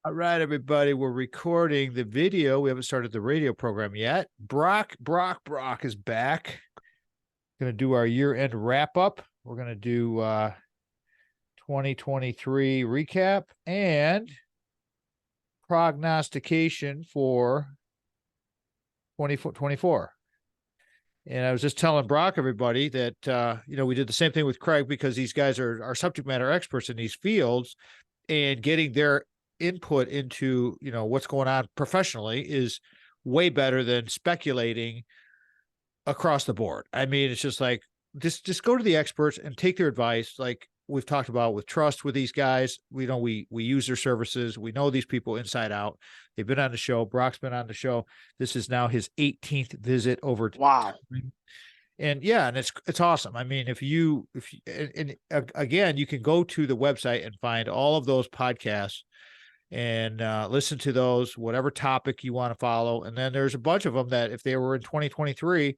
All right, everybody. We're recording the video. We haven't started the radio program yet. Brock is back. Going to do our year-end wrap-up. We're going to do 2023 recap and prognostication for 2024. And I was just telling Brock, everybody, that, we did the same thing with Craig because these guys are subject matter experts in these fields, and getting their input into, what's going on professionally is way better than speculating across the board. I mean, it's just like, just go to the experts and take their advice. Like we've talked about with trust with these guys, we use their services. We know these people inside out. They've been on the show. Brock's been on the show. This is now his 18th visit over. Wow. And yeah, and it's awesome. I mean, again, you can go to the website and find all of those podcasts and listen to those, whatever topic you want to follow. And then there's a bunch of them that if they were in 2023,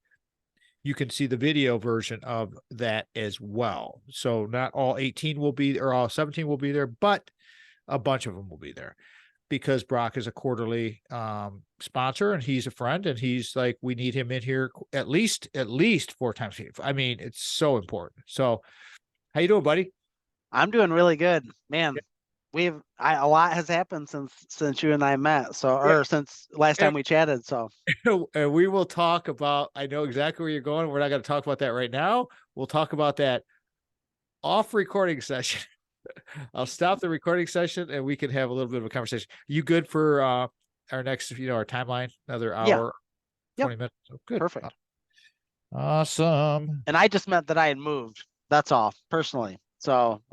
you can see the video version of that as well. So not all 18 will be, or all 17 will be there, but a bunch of them will be there because Brock is a quarterly sponsor and he's a friend, and he's like, we need him in here at least 4 times a year. I mean, it's so important. So how you doing, buddy? I'm doing really good, man. A lot has happened since you and I met. So, or since last time we chatted. So, and we will talk about, I know exactly where you're going. We're not going to talk about that right now. We'll talk about that off recording session. I'll stop the recording session and we can have a little bit of a conversation. You good for our next, our timeline, another hour, 20 minutes? Oh, good. Perfect. Awesome. And I just meant that I had moved. That's all, personally. So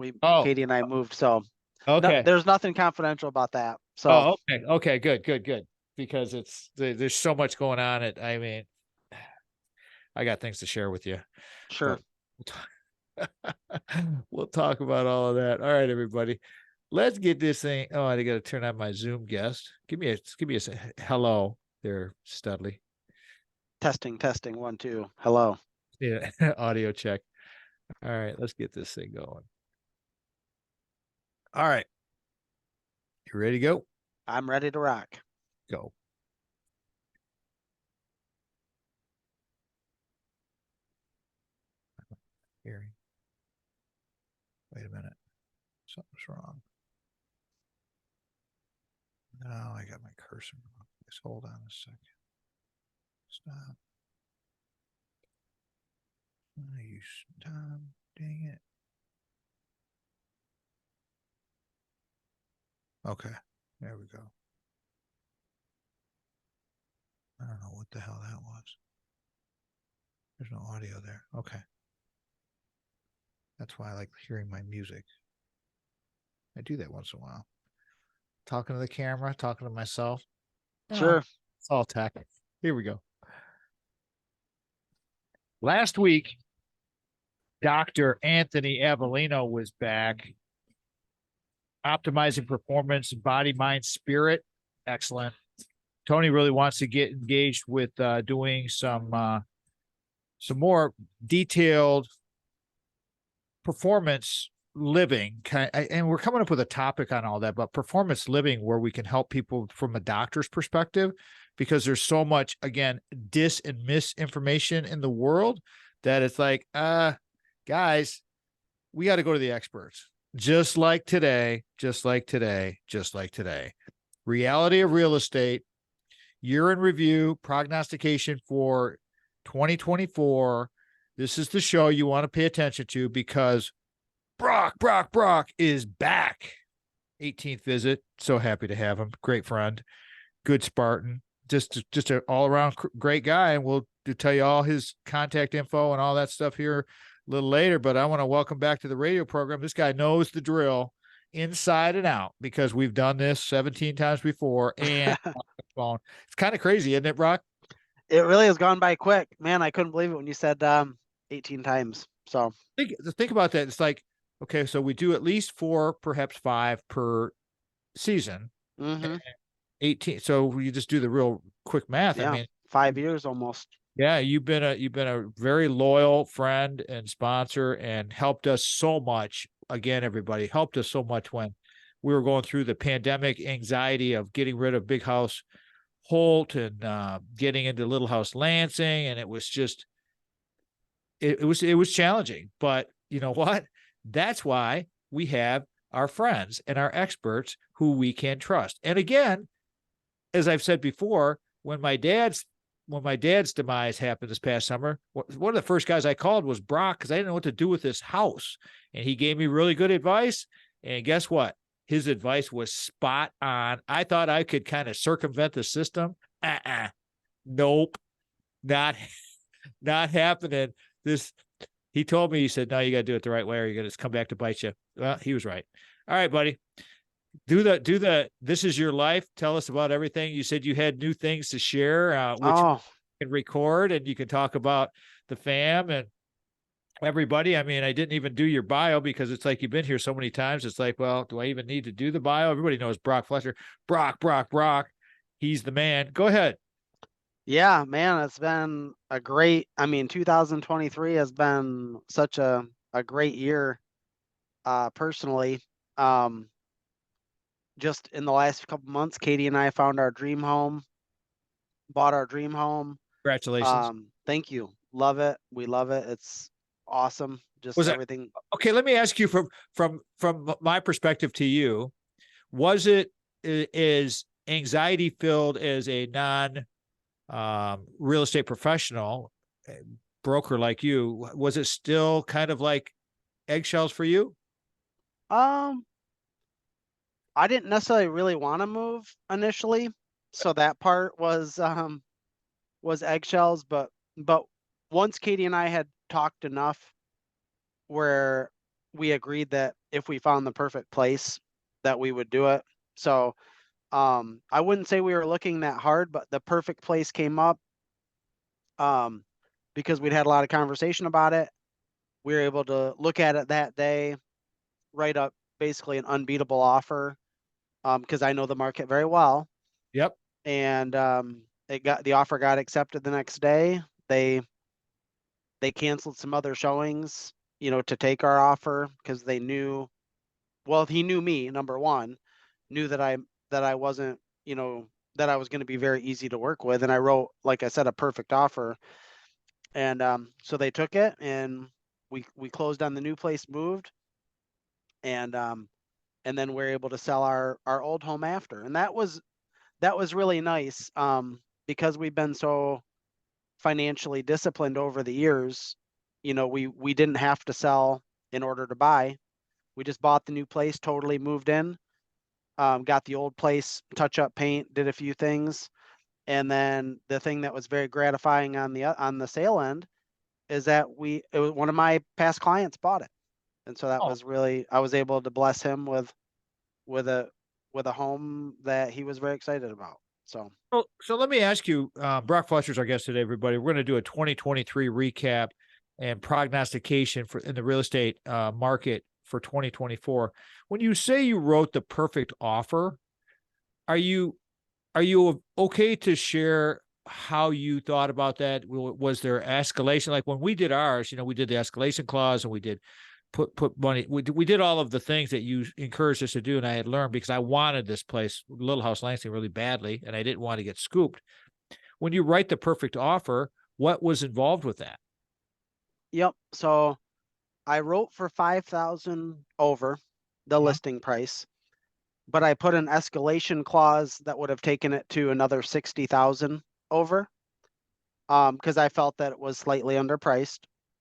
Katie and I moved. So okay, there's nothing confidential about that. So okay, good. Because there's so much going on. I mean, I got things to share with you. Sure. We'll talk about all of that. All right, everybody, let's get this thing. Oh, I got to turn on my Zoom guest. Give me a hello there, Studley. Testing 1 2. Hello. Yeah, audio check. All right, let's get this thing going. All right, you ready to go? I'm ready to rock. Go. Hearing. Wait a minute. Something's wrong. No, I got my cursor wrong. Just hold on a second. Stop. Oh, you stop. Dang it. Okay. There we go. I don't know what the hell that was. There's no audio there. Okay. That's why I like hearing my music. I do that once in a while. Talking to the camera, talking to myself. Sure. It's all tech. Here we go. Last week, Dr. Anthony Avellino was back. Optimizing performance, body, mind, spirit. Excellent. Tony really wants to get engaged with doing some more detailed performance living, and we're coming up with a topic on all that, but performance living where we can help people from a doctor's perspective, because there's so much, again, dis and misinformation in the world that it's like, guys, we got to go to the experts. Just like today. Reality of real estate, year in review, prognostication for 2024. This is the show you want to pay attention to because Brock is back. 18th visit. So happy to have him. Great friend. Good Spartan. Just an all-around great guy. And we'll tell you all his contact info and all that stuff here a little later. But I want to welcome back to the radio program. This guy knows the drill inside and out because we've done this 17 times before. And it's kind of crazy, isn't it, Brock? It really has gone by quick. Man, I couldn't believe it when you said 18 times. So think about that. It's like, okay, so we do at least 4, perhaps 5 per season. 18. So you just do the real quick math. Yeah, I mean, 5 years almost. Yeah, you've been a very loyal friend and sponsor and helped us so much. Again, everybody helped us so much when we were going through the pandemic anxiety of getting rid of Big House Holt and getting into Little House Lansing, and it was just it was challenging. But you know what? That's why we have our friends and our experts who we can trust. And again, as I've said before, when my dad's demise happened this past summer, one of the first guys I called was Brock, because I didn't know what to do with this house. And he gave me really good advice. And guess what? His advice was spot on. I thought I could kind of circumvent the system. Nope. Not not happening. He told me, he said, no, you got to do it the right way or you're going to come back to bite you. Well, he was right. All right, buddy. This is your life. Tell us about everything. You said you had new things to share, which you can record, and you can talk about the fam and everybody. I mean, I didn't even do your bio because it's like you've been here so many times. It's like, well, do I even need to do the bio? Everybody knows Brock Fletcher. Brock. He's the man. Go ahead. Yeah, man, it's been a great, 2023 has been such a great year, personally. Just in the last couple months, Katie and I found our dream home, bought our dream home. Congratulations. Thank you. Love it. We love it. It's awesome. Just Was it everything. okay? Let me ask you from my perspective to you, was it is anxiety filled as a non real estate professional broker like you? Was it still kind of like eggshells for you? I didn't necessarily really want to move initially, so that part was eggshells, but once Katie and I had talked enough where we agreed that if we found the perfect place that we would do it. So I wouldn't say we were looking that hard, but the perfect place came up because we'd had a lot of conversation about it. We were able to look at it that day, write up basically an unbeatable offer because I know the market very well. Yep. And the offer got accepted the next day. They canceled some other showings, to take our offer because they knew, well, he knew me, number one, knew that I wasn't, that I was going to be very easy to work with. And I wrote, like I said, a perfect offer. And so they took it and we closed on the new place, moved, and then we're able to sell our old home after. And that was really nice because we've been so financially disciplined over the years. We didn't have to sell in order to buy. We just bought the new place, totally moved in, got the old place, touch up paint, did a few things. And then the thing that was very gratifying on the sale end is that it was one of my past clients bought it. And so that was really, I was able to bless him with a home that he was very excited about. So let me ask you, Brock Fletcher's our guest today, everybody. We're going to do a 2023 recap and prognostication in the real estate market for 2024. When you say you wrote the perfect offer, are you okay to share how you thought about that? Was there escalation? Like when we did ours, we did the escalation clause and we did put money. We did all of the things that you encouraged us to do, and I had learned because I wanted this place, Little House Lansing, really badly, and I didn't want to get scooped. When you write the perfect offer, what was involved with that? Yep. So I wrote for 5,000 over the listing price, but I put an escalation clause that would have taken it to another 60,000 over, because I felt that it was slightly underpriced.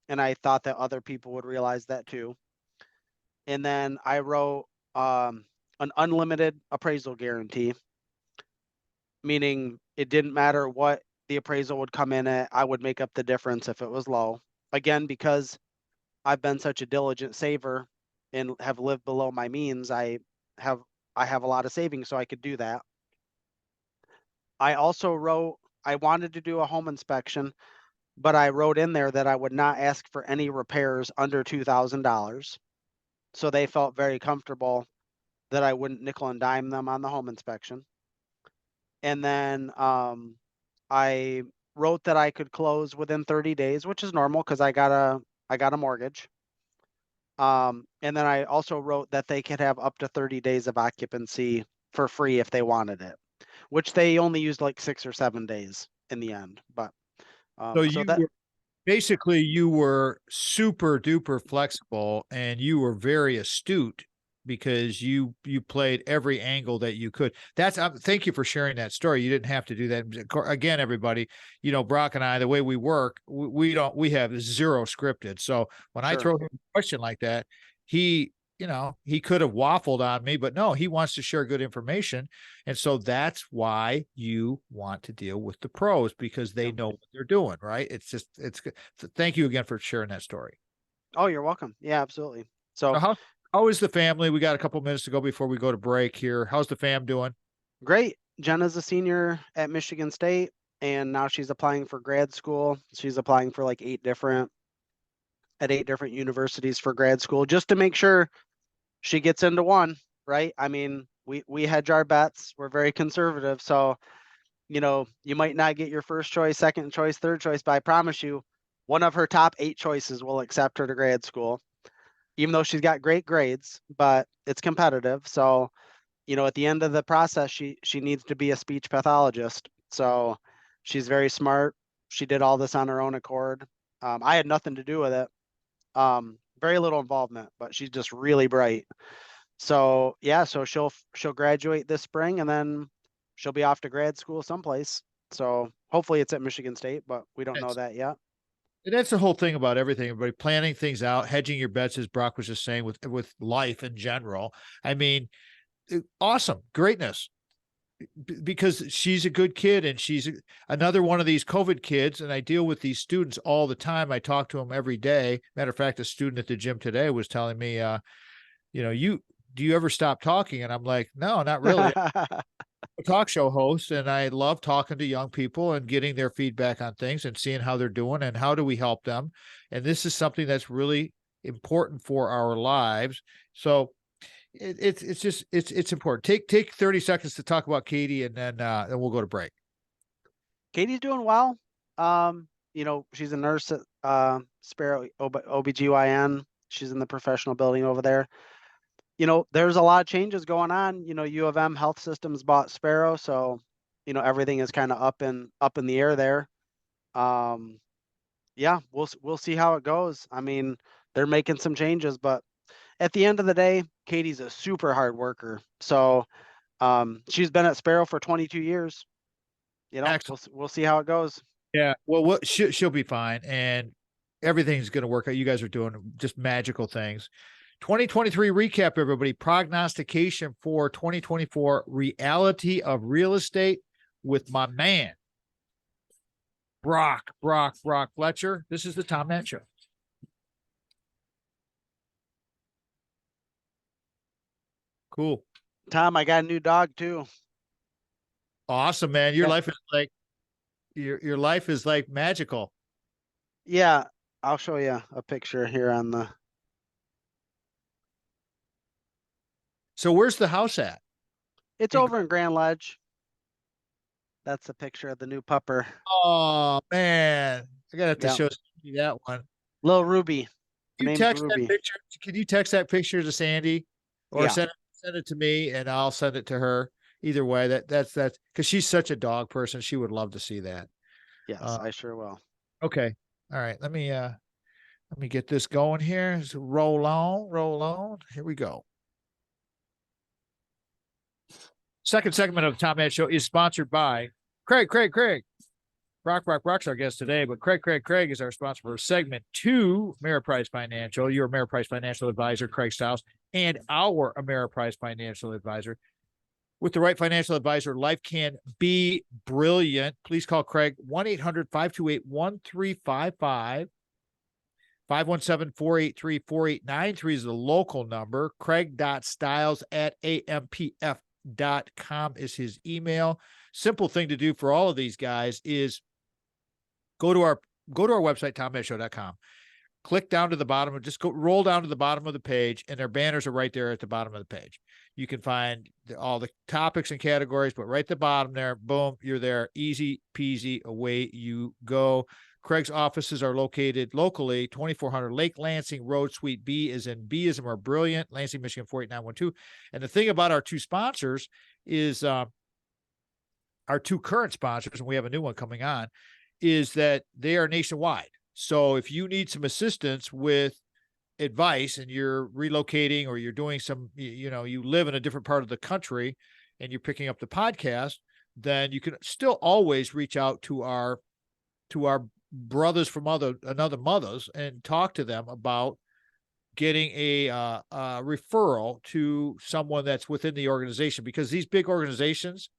And I thought that other people would realize that too. And then I wrote an unlimited appraisal guarantee, meaning it didn't matter what the appraisal would come in at, I would make up the difference if it was low. Again, because I've been such a diligent saver and have lived below my means, I have a lot of savings, so I could do that. I also wrote, I wanted to do a home inspection, but I wrote in there that I would not ask for any repairs under $2,000. So they felt very comfortable that I wouldn't nickel and dime them on the home inspection. And then I wrote that I could close within 30 days, which is normal because I got a mortgage. And then I also wrote that they could have up to 30 days of occupancy for free if they wanted it, which they only used like 6 or 7 days in the end. But So so you that were basically you were super duper flexible and you were very astute because you played every angle that you could. That's thank you for sharing that story. You didn't have to do that. Again, everybody, Brock and I, the way we work, we have zero scripted. So when I sure. throw him a question like that, he he could have waffled on me, but no, he wants to share good information. And so that's why you want to deal with the pros, because they Yeah. know what they're doing, right? It's good. So thank you again for sharing that story. Oh, you're welcome. Yeah, absolutely. So So how is the family? We got a couple minutes to go before we go to break here. How's the fam doing? great. Jenna's a senior at Michigan State, and now she's applying for grad school. She's applying for like 8 different universities for grad school just to make sure she gets into one, right? I mean, we hedge our bets. We're very conservative, so you might not get your first choice, second choice, third choice, but I promise you, one of her top 8 choices will accept her to grad school, even though she's got great grades, but it's competitive. So, at the end of the process, she needs to be a speech pathologist. So she's very smart. She did all this on her own accord. I had nothing to do with it. Very little involvement, but she's just really bright. So yeah, so she'll graduate this spring and then she'll be off to grad school someplace. So hopefully it's at Michigan State, but we don't know That's that yet. that's the whole thing about everything. Everybody planning things out, hedging your bets, as Brock was just saying, with life in general. I mean, awesome, greatness. Because she's a good kid and she's another one of these COVID kids. And I deal with these students all the time. I talk to them every day. Matter of fact, a student at the gym today was telling me, do you ever stop talking? And I'm like, no, not really. A talk show host, and I love talking to young people and getting their feedback on things and seeing how they're doing and how do we help them. And this is something that's really important for our lives. So it's important. Take 30 seconds to talk about Katie, and then we'll go to break. Katie's doing well. She's a nurse at Sparrow OBGYN. She's in the professional building over there. There's a lot of changes going on. U of M Health Systems bought Sparrow, so everything is kind of up in the air there. Yeah, we'll see how it goes. I mean, they're making some changes, but at the end of the day, Katie's a super hard worker. So she's been at Sparrow for 22 years. Excellent. We'll see how it goes. Yeah. Well, she'll be fine, and everything's going to work out. You guys are doing just magical things. 2023 recap, everybody. Prognostication for 2024. Reality of real estate with my man, Brock Fletcher. This is the Tom Nat Show. Cool. Tom, I got a new dog too. Awesome, man. Your Yeah. life is like your life is like magical. Yeah, I'll show you a picture here on the. So where's the house at? It's over in Grand Ledge. That's a picture of the new pupper. Oh man, I gotta have to Yeah, show you that one. little Ruby. Her You name's text that Ruby. picture. Can you text that picture to Sandy, or Yeah. send it to me, and I'll send it to her. Either way, that's because she's such a dog person. She would love to see that. Yes, I sure will. Okay, all right. Let me get this going here. So roll on, roll on. Here we go. Second segment of the Tom Ed Show is sponsored by Craig. Brock's our guest today, but Craig is our sponsor for segment 2, Ameriprise Financial, your Ameriprise Financial Advisor, Craig Stiles, and our Ameriprise Financial Advisor. With the right financial advisor, life can be brilliant. Please call Craig 1-800-528-1355. 517-483-4893 is the local number. Craig.stiles@ampf.com is his email. Simple thing to do for all of these guys is go to our website, tommeddshow.com. Click down to the bottom, roll down to the bottom of the page, and their banners are right there at the bottom of the page. You can find all the topics and categories, but right at the bottom there, boom, you're there. Easy peasy, away you go. Craig's offices are located locally, 2400 Lake Lansing Road, Suite B is in are brilliant, Lansing, Michigan 48912. And the thing about our two sponsors is our two current sponsors, and we have a new one coming on, is that they are nationwide. So if you need some assistance with advice and you're relocating or you're doing some, you live in a different part of the country and you're picking up the podcast, then you can still always reach out to our brothers from another mothers and talk to them about getting a referral to someone that's within the organization, because these big organizations,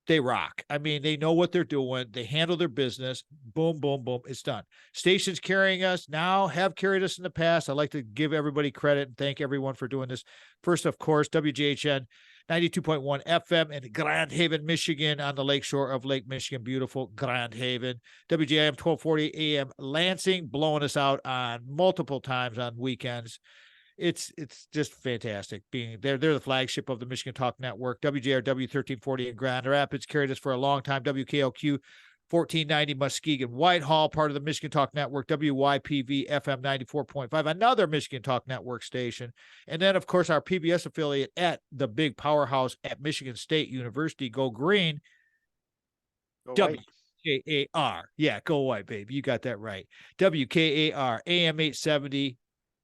they rock. I mean, they know what they're doing. They handle their business. Boom, boom, boom. It's done. Stations carrying us now, have carried us in the past. I'd like to give everybody credit and thank everyone for doing this. First, of course, WJHN 92.1 FM in Grand Haven, Michigan, on the lakeshore of Lake Michigan. Beautiful Grand Haven. WJIM 1240 AM Lansing, blowing us out on multiple times on weekends. It's just fantastic being there. They're the flagship of the Michigan Talk Network. WJRW 1340 in Grand Rapids carried us for a long time. WKLQ 1490 Muskegon Whitehall, part of the Michigan Talk Network. WYPV FM 94.5, another Michigan Talk Network station. And then, of course, our PBS affiliate at the big powerhouse at Michigan State University. Go Green. Go White. WKAR. Yeah, go White, baby. You got that right. WKAR AM 870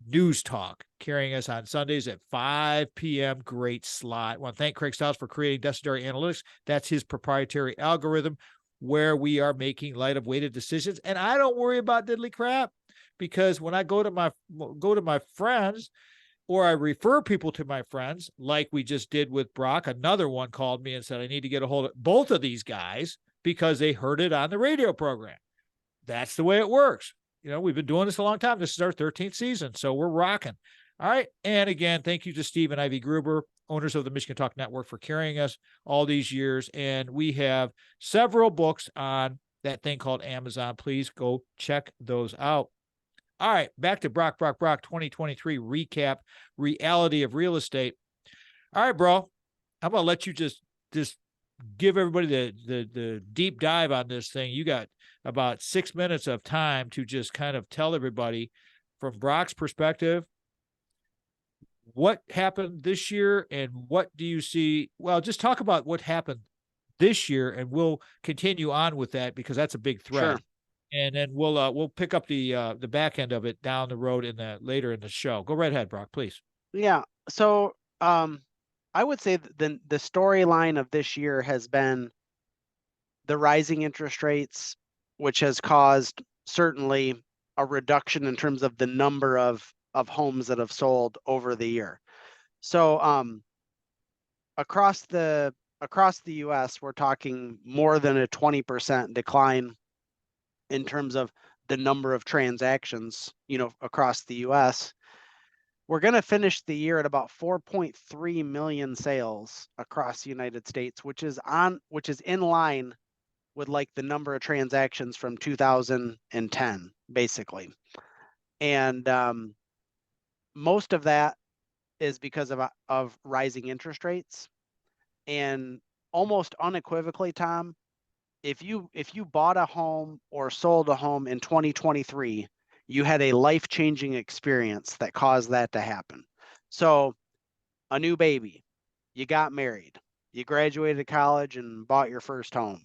News Talk, carrying us on Sundays at 5 p.m. Great slot. I want to thank Craig Stiles for creating Decidary Analytics. That's his proprietary algorithm where we are making light of weighted decisions. And I don't worry about diddly crap, because when I go to my friends, or I refer people to my friends, like we just did with Brock, another one called me and said, I need to get a hold of both of these guys because they heard it on the radio program. That's the way it works. We've been doing this a long time. This is our 13th season, so we're rocking. All right. And again, thank you to Steve and Ivy Gruber, owners of the Michigan Talk Network, for carrying us all these years. And we have several books on that thing called Amazon. Please go check those out. All right. Back to Brock 2023 recap, reality of real estate. All right, bro. I'm going to let you just give everybody the deep dive on this thing. You got about 6 minutes of time to just kind of tell everybody from Brock's perspective what happened this year and what do you see. Well, just talk about what happened this year and we'll continue on with that, because that's a big thread. Sure. And then we'll pick up the back end of it down the road later in the show. Go right ahead, Brock, please. Yeah. So I would say the storyline of this year has been the rising interest rates, which has caused certainly a reduction in terms of the number of homes that have sold over the year. So across the US, we're talking more than a 20% decline in terms of the number of transactions, across the US. We're going to finish the year at about 4.3 million sales across the United States, which is in line with like the number of transactions from 2010, basically. And most of that is because of rising interest rates. And almost unequivocally, Tom, if you bought a home or sold a home in 2023, you had a life-changing experience that caused that to happen. So a new baby, you got married, you graduated college and bought your first home.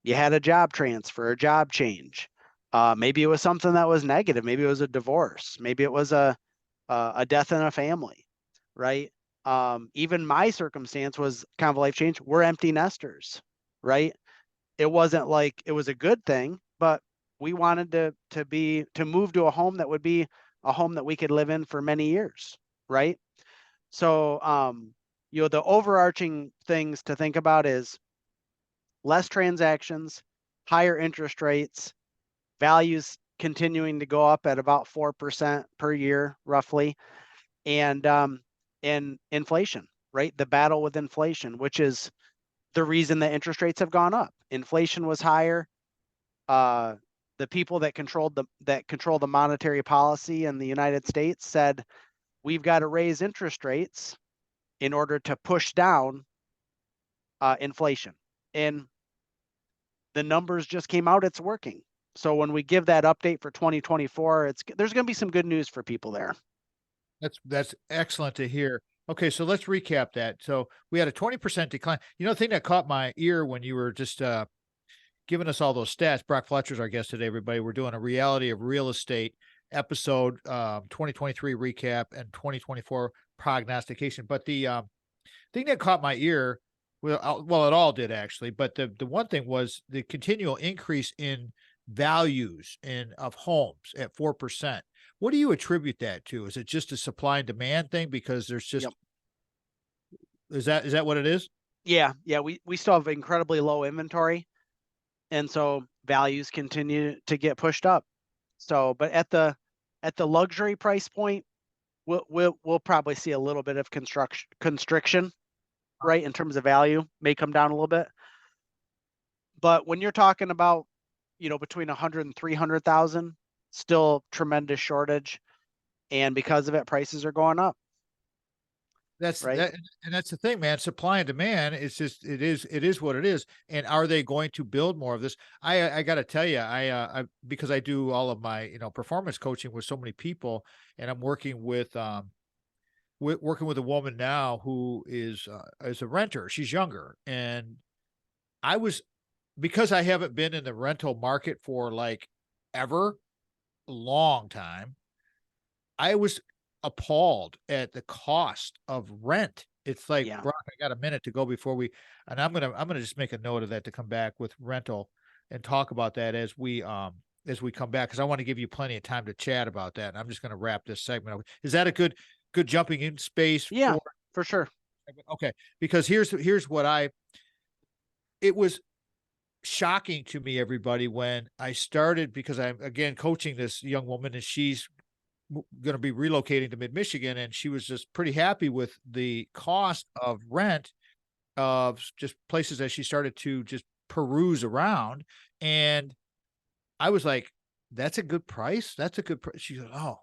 You had a job transfer, a job change. Maybe it was something that was negative. Maybe it was a divorce. Maybe it was a death in a family, right? Even my circumstance was kind of a life change. We're empty nesters, right? It wasn't like it was a good thing, but we wanted to move to a home that would be a home that we could live in for many years, right? So, the overarching things to think about is less transactions, higher interest rates, values continuing to go up at about 4% per year, roughly, and inflation, right? The battle with inflation, which is the reason that interest rates have gone up. Inflation was higher. The people that control the monetary policy in the United States said, we've got to raise interest rates in order to push down inflation. And the numbers just came out, it's working. So when we give that update for 2024, there's going to be some good news for people there. That's excellent to hear. Okay, so let's recap that. So we had a 20% decline. You know, the thing that caught my ear when you were just giving us all those stats, Brock Fletcher's our guest today, everybody. We're doing a reality of real estate episode, 2023 recap and 2024 prognostication. But the thing that caught my ear, well, it all did actually, but the one thing was the continual increase in values of homes at 4%. What do you attribute that to? Is it just a supply and demand thing? Because there's just, is that what it is? Yeah. We still have incredibly low inventory. And so values continue to get pushed up. So, but at the luxury price point, we'll probably see a little bit of constriction, right? In terms of value, may come down a little bit. But when you're talking about, between 100 and 300,000, still tremendous shortage. And because of it, prices are going up. That's right. That, and that's the thing, man. Supply and demand. It's just it is what it is. And are they going to build more of this? I got to tell you, I because I do all of my performance coaching with so many people, and I'm working with working with a woman now who is a renter. She's younger, and I was, because I haven't been in the rental market for like ever, a long time. I was appalled at the cost of rent. It's like, Yeah. Brock, I got a minute to go before and I'm gonna just make a note of that to come back with rental and talk about that as we come back, because I want to give you plenty of time to chat about that. And I'm just gonna wrap this segment up. Is that a good jumping in space? Yeah, for sure. Okay, because here's what it was shocking to me, everybody, when I started, because I'm again coaching this young woman, and she's going to be relocating to mid-Michigan, and she was just pretty happy with the cost of rent of just places that she started to just peruse around. And I was like, that's a good price. That's a good price. She goes, oh,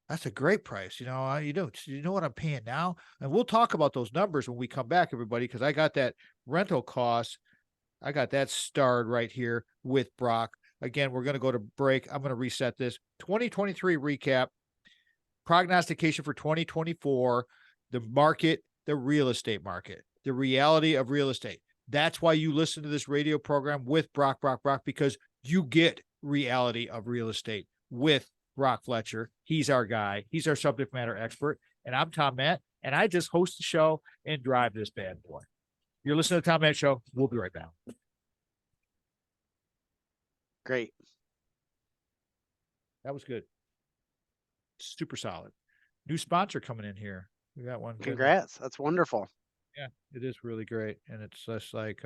that's a great price. You know what I'm paying now? And we'll talk about those numbers when we come back, everybody, because I got that rental cost. I got that starred right here with Brock. Again, we're going to go to break. I'm going to reset this 2023 recap, prognostication for 2024, the market, the real estate market, the reality of real estate. That's why you listen to this radio program with Brock, because you get reality of real estate with Brock Fletcher. He's our guy. He's our subject matter expert. And I'm Tom Matt, and I just host the show and drive this bad boy. You're listening to the Tom Matt Show. We'll be right back. Great. That was good. Super solid. New sponsor coming in here. We got one. Congrats. That's wonderful. Yeah, it is really great. And it's just like,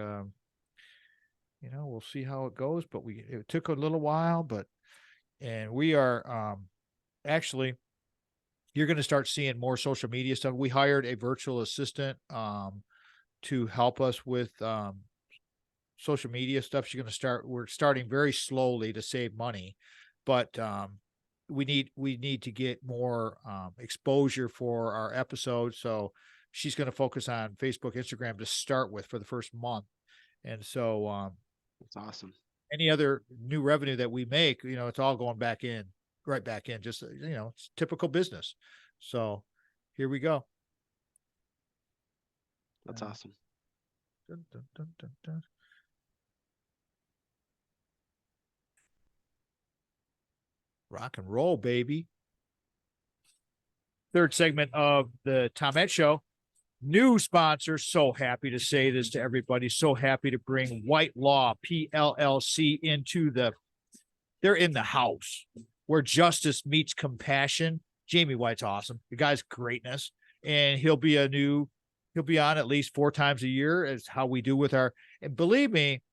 we'll see how it goes, but it took a little while, and we are, actually, you're going to start seeing more social media stuff. We hired a virtual assistant, to help us with, social media stuff. We're starting very slowly to save money, but, we need to get more exposure for our episodes. So she's going to focus on Facebook, Instagram to start with for the first month. And so that's awesome. Any other new revenue that we make, it's all going right back in, just, it's typical business. So here we go. That's awesome. Dun, dun, dun, dun, dun. Rock and roll, baby. Third segment of the Tom Matt Show. New sponsor. So happy to say this to everybody. So happy to bring White Law PLLC they're in the house where justice meets compassion. Jamie White's awesome. The guy's greatness. And he'll be on at least 4 times a year, as how we do and believe me,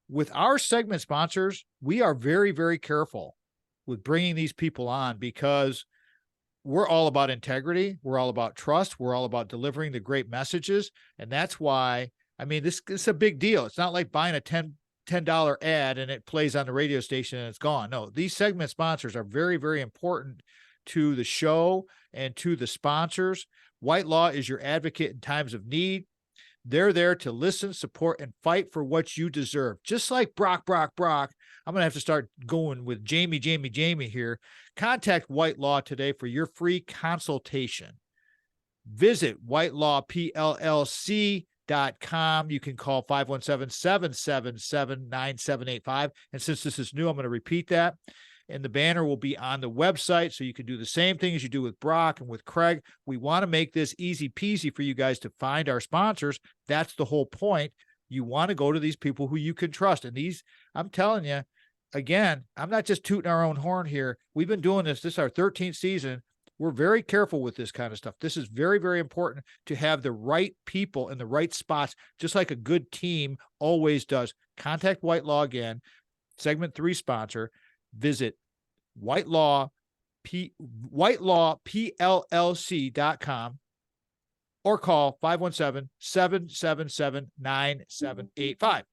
with our segment sponsors, we are very, very careful with bringing these people on, because we're all about integrity. We're all about trust. We're all about delivering the great messages. And that's why, this is a big deal. It's not like buying a $10 ad and it plays on the radio station and it's gone. No, these segment sponsors are very, very important to the show and to the sponsors. White Law is your advocate in times of need. They're there to listen, support, and fight for what you deserve. Just like Brock. I'm going to have to start going with Jamie here. Contact White Law today for your free consultation. Visit whitelawpllc.com. You can call 517-777-9785. And since this is new, I'm going to repeat that. And the banner will be on the website, so you can do the same thing as you do with Brock and with Craig. We want to make this easy peasy for you guys to find our sponsors. That's the whole point. You want to go to these people who you can trust. And these, I'm telling you, again, I'm not just tooting our own horn here. We've been doing this. This is our 13th season. We're very careful with this kind of stuff. This is very, very important to have the right people in the right spots, just like a good team always does. Contact White Law again, segment 3 sponsor. Visit whitelawpllc.com or call 517-777-9785.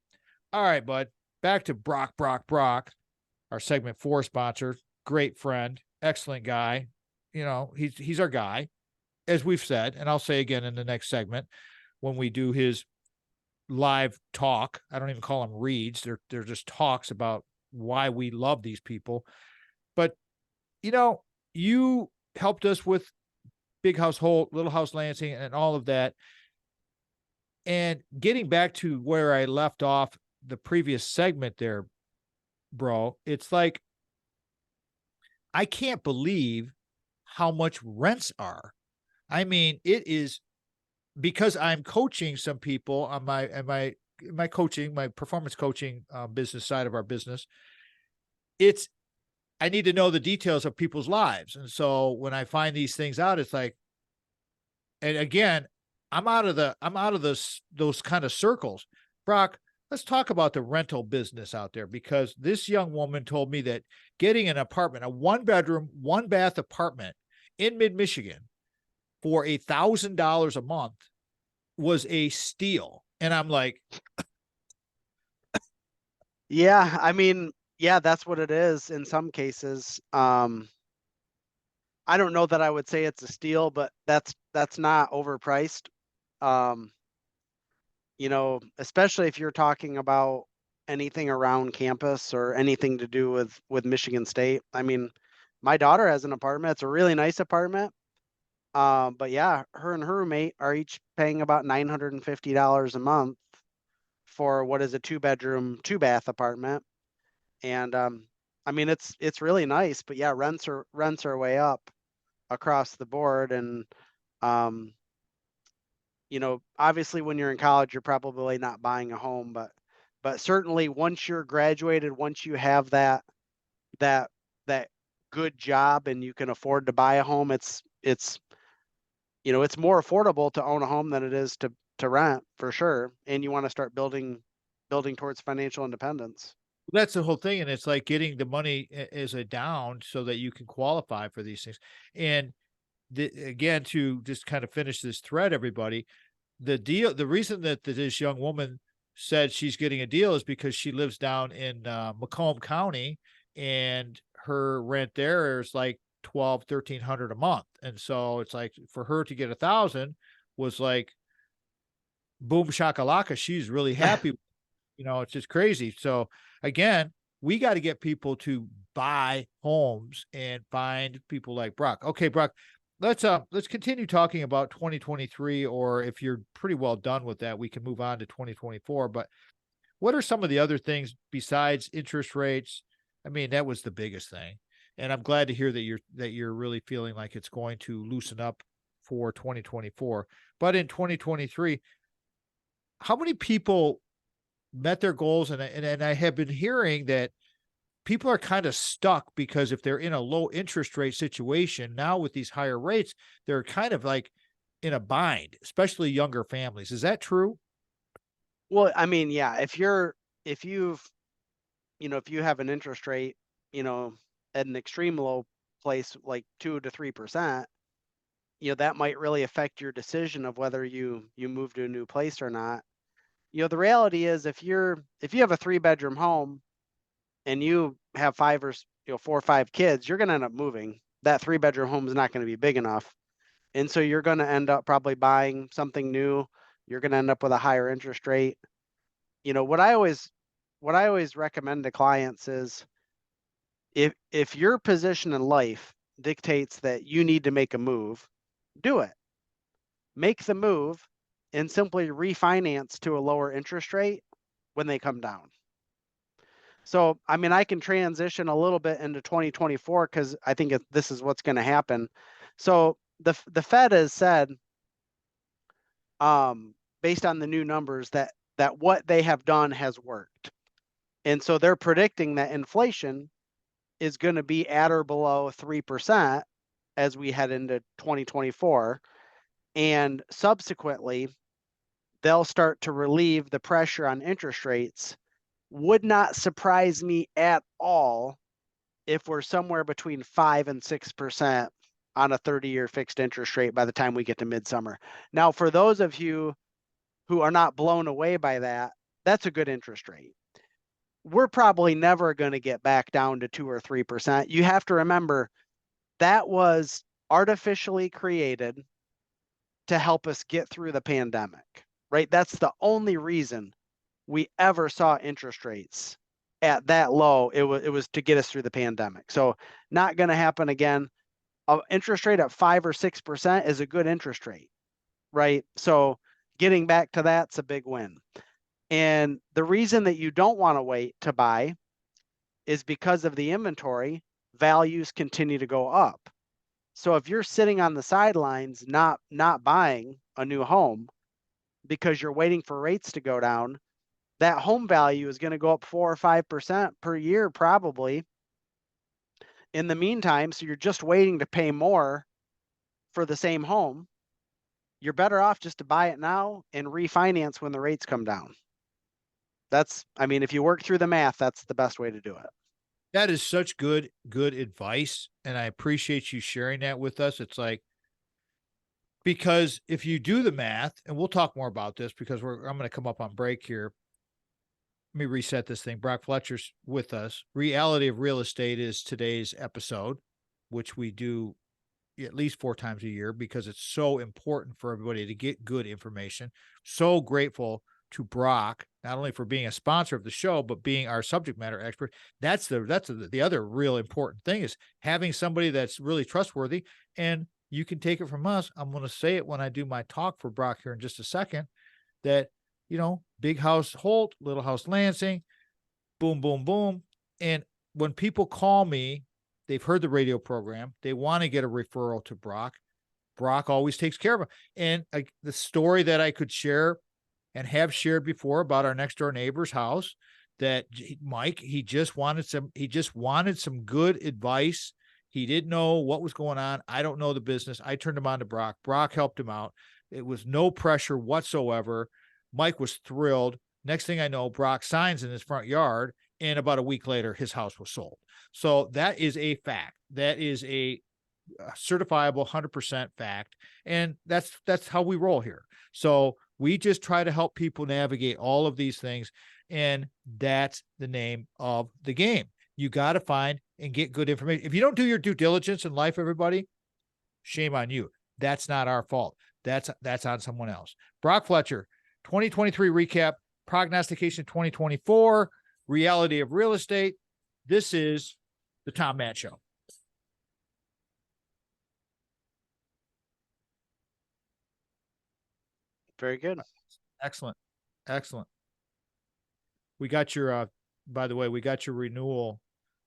All right, bud. Back to Brock, our segment 4 sponsor. Great friend, excellent guy. You know, he's our guy, as we've said, and I'll say again in the next segment when we do his live talk. I don't even call them reads. They're just talks about why we love these people. But, you know, you helped us with Big House Holt, Little House Lansing, and all of that. And getting back to where I left off the previous segment there, bro, it's like, I can't believe how much rents are. I mean, it is, because I'm coaching some people on my coaching, my performance coaching business side of our business. I need to know the details of people's lives. And so when I find these things out, it's like, and again, I'm out of those kind of circles. Brock, let's talk about the rental business out there, because this young woman told me that getting an apartment, a 1-bedroom, 1-bath apartment in mid-Michigan for $1,000 a month was a steal. And I'm like, Yeah, I mean, yeah, that's what it is in some cases. I don't know that I would say it's a steal, but that's not overpriced. You know, especially if you're talking about anything around campus or anything to do with Michigan State. I mean, my daughter has an apartment. It's a really nice apartment. But yeah, her and her roommate are each paying about $950 a month for what is a 2-bedroom, 2-bath apartment. And I mean, it's really nice, but yeah, rents are way up across the board. And you know, obviously when you're in college, you're probably not buying a home, but certainly once you're graduated, once you have that good job and you can afford to buy a home, it's you know, it's more affordable to own a home than it is to rent, for sure. And you want to start building towards financial independence. that's the whole thing. And it's like getting the money as a down so that you can qualify for these things. And again, to just kind of finish this thread, everybody, the reason that this young woman said she's getting a deal is because she lives down in Macomb County, and her rent there is like 1,300 a month. And so it's like, for her to get 1,000 was like boom shakalaka. She's really happy. You know, it's just crazy. So again, we got to get people to buy homes and find people like Brock. Okay, Brock, let's continue talking about 2023, or if you're pretty well done with that, we can move on to 2024. But what are some of the other things besides interest rates? I mean, that was the biggest thing. And I'm glad to hear that you're really feeling like it's going to loosen up for 2024. But in 2023, how many people met their goals? And I have been hearing that people are kind of stuck, because if they're in a low interest rate situation now with these higher rates, they're kind of like in a bind, especially younger families. Is that true? Well, I mean, yeah, if you've, you know, if you have an interest rate, you know, at an extreme low place, like 2 to 3%, you know, that might really affect your decision of whether you move to a new place or not. You know, the reality is if you have a 3-bedroom home and you have 4 or 5 kids, you're going to end up moving. That 3-bedroom home is not going to be big enough. And so you're going to end up probably buying something new, you're going to end up with a higher interest rate. You know, what I always recommend to clients is if your position in life dictates that you need to make a move, do it. Make the move and simply refinance to a lower interest rate when they come down. So, I mean, I can transition a little bit into 2024 because I think this is what's going to happen. So the Fed has said, based on the new numbers, that what they have done has worked, and so they're predicting that inflation is going to be at or below 3% as we head into 2024, and subsequently they'll start to relieve the pressure on interest rates. Would not surprise me at all if we're somewhere between 5 and 6% on a 30-year fixed interest rate by the time we get to midsummer. Now, for those of you who are not blown away by that, that's a good interest rate. We're probably never going to get back down to 2 or 3%. You have to remember that was artificially created to help us get through the pandemic, right? That's the only reason we ever saw interest rates at that low. It was to get us through the pandemic. So not going to happen again. An interest rate at 5 or 6% is a good interest rate, right? So getting back to that's a big win. And the reason that you don't want to wait to buy is because of the inventory, values continue to go up. So if you're sitting on the sidelines, not buying a new home because you're waiting for rates to go down, that home value is going to go up 4 or 5% per year, probably. In the meantime, so you're just waiting to pay more for the same home. You're better off just to buy it now and refinance when the rates come down. I mean, if you work through the math, that's the best way to do it. That is such good advice. And I appreciate you sharing that with us. It's like, because if you do the math, and we'll talk more about this because I'm going to come up on break here. Let me reset this thing. Brock Fletcher's with us. Reality of Real Estate is today's episode, which we do at least 4 times a year because it's so important for everybody to get good information. So grateful to Brock, not only for being a sponsor of the show, but being our subject matter expert. That's the other real important thing, is having somebody that's really trustworthy. And you can take it from us. I'm going to say it when I do my talk for Brock here in just a second, that, Big House Holt, Little House Lansing, boom, boom, boom. And when people call me, they've heard the radio program, they want to get a referral to Brock. Brock always takes care of them. And the story that I could share and have shared before about our next door neighbor's house, that Mike, he just wanted some good advice. He didn't know what was going on. I don't know the business. I turned him on to Brock. Brock helped him out. It was no pressure whatsoever. Mike was thrilled. Next thing I know, Brock signs in his front yard, and about a week later, his house was sold. So that is a fact. That is a certifiable 100% fact. And that's how we roll here. So we just try to help people navigate all of these things. And that's the name of the game. You got to find and get good information. If you don't do your due diligence in life, everybody, shame on you. That's not our fault. That's on someone else. Brock Fletcher, 2023 recap, prognostication 2024, reality of real estate. This is the Tom Matt Show. Very good. Excellent. We got your, by the way, we got your renewal.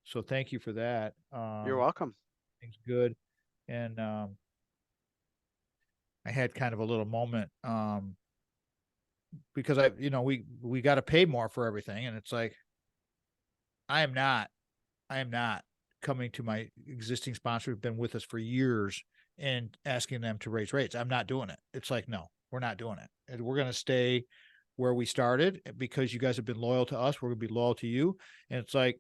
So thank you for that. You're welcome. Things good. And I had kind of a little moment because we got to pay more for everything. And it's like, I am not coming to my existing sponsor who've been with us for years and asking them to raise rates. I'm not doing it. It's like, no, we're not doing it. And we're going to stay where we started because you guys have been loyal to us. We're going to be loyal to you. And it's like,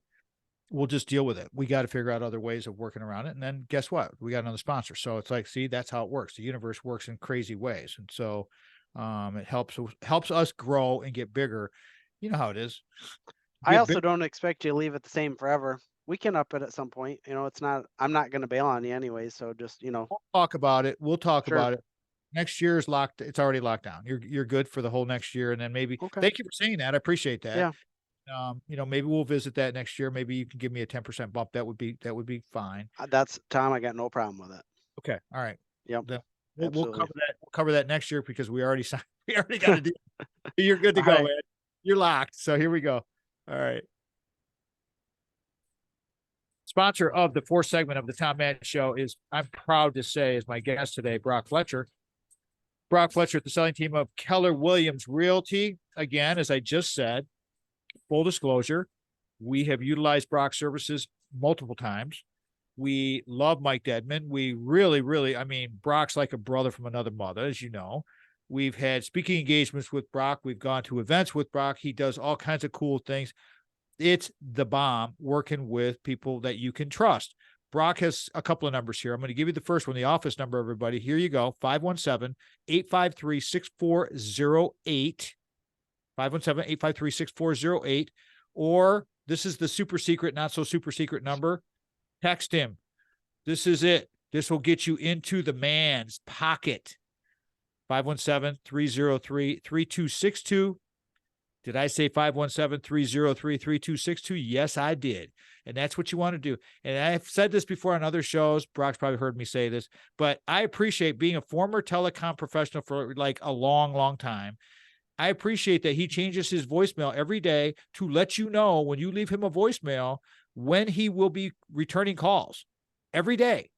we'll just deal with it. We got to figure out other ways of working around it. And then guess what? We got another sponsor. So it's like, see, that's how it works. The universe works in crazy ways. And so it helps us grow and get bigger. You know how it is. I also don't expect you to leave it the same forever. We can up it at some point. I'm not going to bail on you anyway. So just, We'll talk about it. We'll talk about it. Next year is locked. It's already locked down. You're good for the whole next year. And then maybe, Okay. thank you for saying that. I appreciate that. Yeah. Maybe we'll visit that next year. Maybe you can give me a 10% bump. That would be fine. That's Tom. I got no problem with it. Okay. All right. Yep. Then we'll Absolutely. cover that. We'll cover that next year because we already signed. We already got to do. You're good to All go, right. man. You're locked. So here we go. All right. Sponsor of the fourth segment of the Tom Madden Show is, I'm proud to say, is my guest today, Brock Fletcher. Brock Fletcher at the selling team of Keller Williams Realty. Again, as I just said, full disclosure, we have utilized Brock's services multiple times. We love Mike Dedman. We really, really, I mean, Brock's like a brother from another mother, as you know. We've had speaking engagements with Brock. We've gone to events with Brock. He does all kinds of cool things. It's the bomb working with people that you can trust. Brock has a couple of numbers here. I'm going to give you the first one, the office number, everybody. Here you go, 517-853-6408. 517-853-6408. Or this is the super secret, not so super secret number. Text him. This is it. This will get you into the man's pocket. 517-303-3262. Did I say 517-303-3262? Yes, I did. And that's what you want to do. And I've said this before on other shows. Brock's probably heard me say this, but I appreciate being a former telecom professional for like a long, long time. I appreciate that he changes his voicemail every day to let you know when you leave him a voicemail when he will be returning calls every day.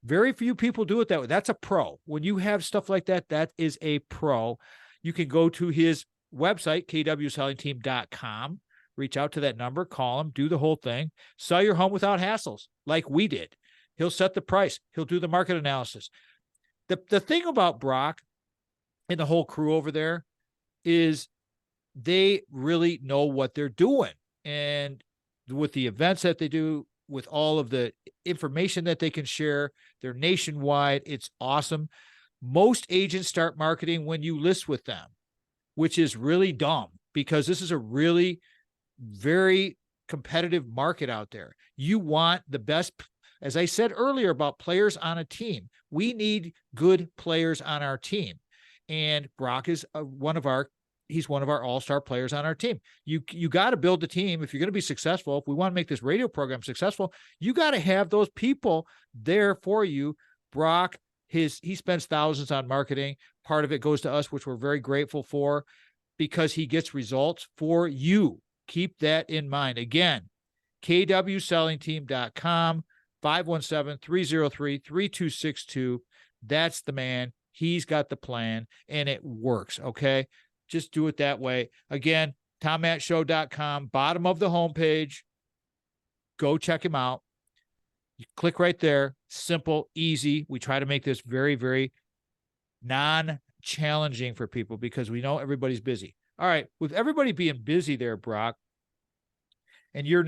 Very few people do it that way. That's a pro. When you have stuff like that, that is a pro. You can go to his website, kwsellingteam.com, reach out to that number, call him, do the whole thing, sell your home without hassles like we did. He'll set the price. He'll do the market analysis. The thing about Brock and the whole crew over there is they really know what they're doing. And with the events that they do, with all of the information that they can share, they're nationwide. It's awesome. Most agents start marketing when you list with them, which is really dumb because this is a really very competitive market out there. You want the best, as I said earlier about players on a team. We need good players on our team. And Brock is he's one of our all-star players on our team. You got to build the team. If you're going to be successful, if we want to make this radio program successful, you got to have those people there for you. Brock, he spends thousands on marketing. Part of it goes to us, which we're very grateful for because he gets results for you. Keep that in mind. Again, kwsellingteam.com, 517-303-3262. That's the man. He's got the plan and it works. Okay. Just do it that way. Again, tommattshow.com, bottom of the homepage. Go check him out. You click right there. Simple, easy. We try to make this very, very non-challenging for people because we know everybody's busy. All right. With everybody being busy there, Brock, and your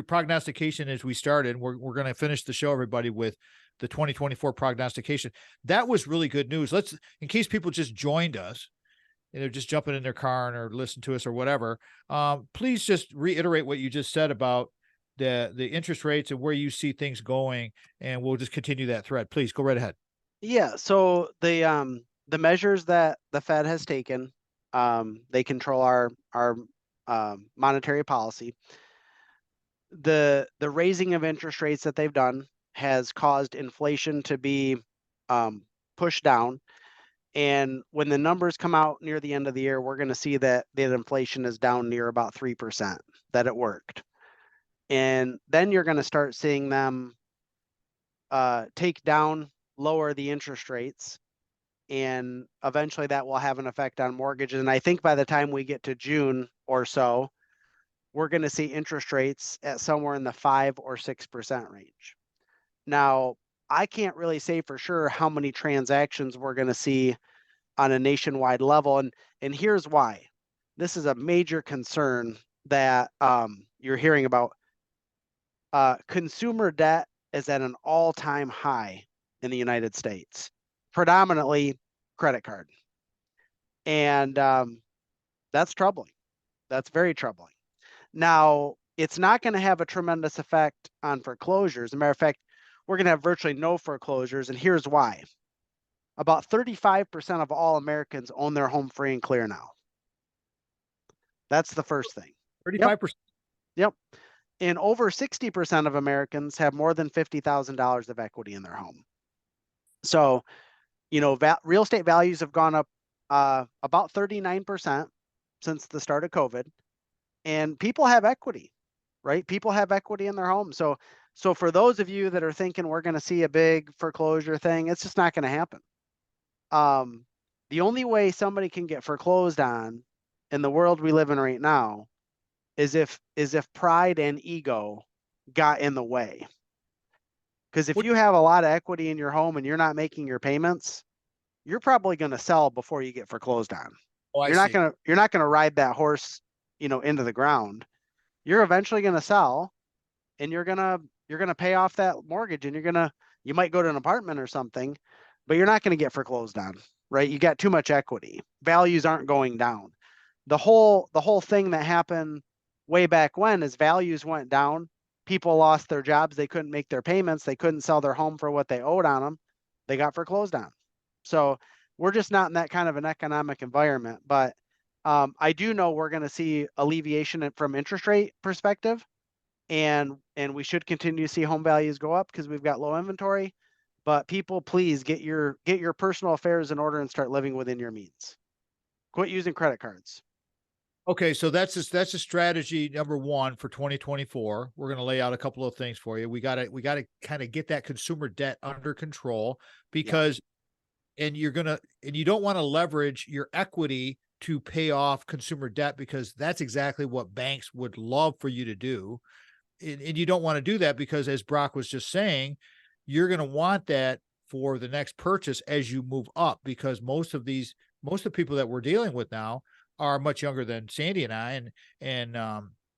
prognostication as we started, we're going to finish the show, everybody, with the 2024 prognostication. That was really good news. In case people just joined us, and they're just jumping in their car or listen to us or whatever, please just reiterate what you just said about the interest rates and where you see things going, and we'll just continue that thread. Please go right ahead. Yeah. So the measures that the Fed has taken, they control our monetary policy. The raising of interest rates that they've done has caused inflation to be pushed down. And when the numbers come out near the end of the year, we're going to see that inflation is down near about 3%, that it worked. And then you're going to start seeing them lower the interest rates. And eventually that will have an effect on mortgages. And I think by the time we get to June or so, we're going to see interest rates at somewhere in the 5 or 6% range. Now, I can't really say for sure how many transactions we're going to see on a nationwide level. And here's why. This is a major concern that you're hearing about. Consumer debt is at an all-time high in the United States, predominantly credit card. And that's troubling. That's very troubling. Now, it's not going to have a tremendous effect on foreclosures. As a matter of fact, we're going to have virtually no foreclosures, and here's why. about 35% of all Americans own their home free and clear now. That's the first thing. 35%. Yep. And over 60% of Americans have more than $50,000 of equity in their home. So, you know, real estate values have gone up about 39% since the start of COVID, and people have equity, right? People have equity in their home. So for those of you that are thinking we're going to see a big foreclosure thing, it's just not going to happen. The only way somebody can get foreclosed on in the world we live in right now is if pride and ego got in the way. Because if you have a lot of equity in your home and you're not making your payments, you're probably going to sell before you get foreclosed on. Oh, I You're not see. going to ride that horse, you know, into the ground. You're eventually going to sell, and you're going to pay off that mortgage, and you might go to an apartment or something, but you're not going to get foreclosed on, right? You got too much equity. Values aren't going down. The whole thing that happened way back when is values went down. People lost their jobs. They couldn't make their payments. They couldn't sell their home for what they owed on them. They got foreclosed on. So we're just not in that kind of an economic environment. But I do know we're going to see alleviation from interest rate perspective, and we should continue to see home values go up because we've got low inventory. But people, please get your personal affairs in order and start living within your means. Quit using credit cards. Okay, so that's a strategy number one for 2024. We're going to lay out a couple of things for you. We got to kind of get that consumer debt under control, because and you don't want to leverage your equity to pay off consumer debt, because that's exactly what banks would love for you to do. And you don't want to do that because, as Brock was just saying, you're going to want that for the next purchase as you move up, because most of the people that we're dealing with now are much younger than Sandy and I, and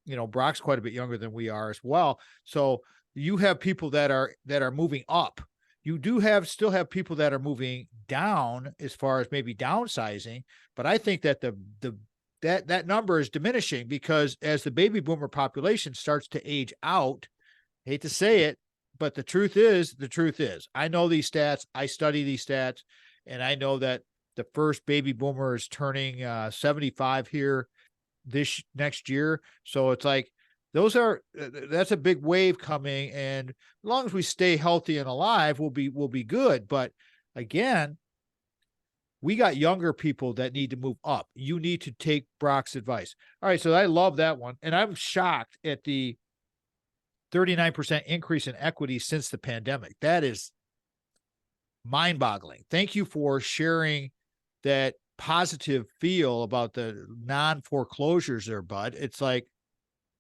you know, Brock's quite a bit younger than we are as well. So you have people that are moving up. You still have people that are moving down as far as maybe downsizing, but I think that that number is diminishing, because as the baby boomer population starts to age out, I hate to say it, but the truth is, I know these stats, I study these stats, and I know that the first baby boomer is turning 75 here this next year. So it's like, that's a big wave coming. And as long as we stay healthy and alive, we'll be good. But again, we got younger people that need to move up. You need to take Brock's advice. All right. So I love that one. And I'm shocked at the 39% increase in equity since the pandemic. That is mind-boggling. Thank you for sharing that positive feel about the non-foreclosures there, bud. It's like,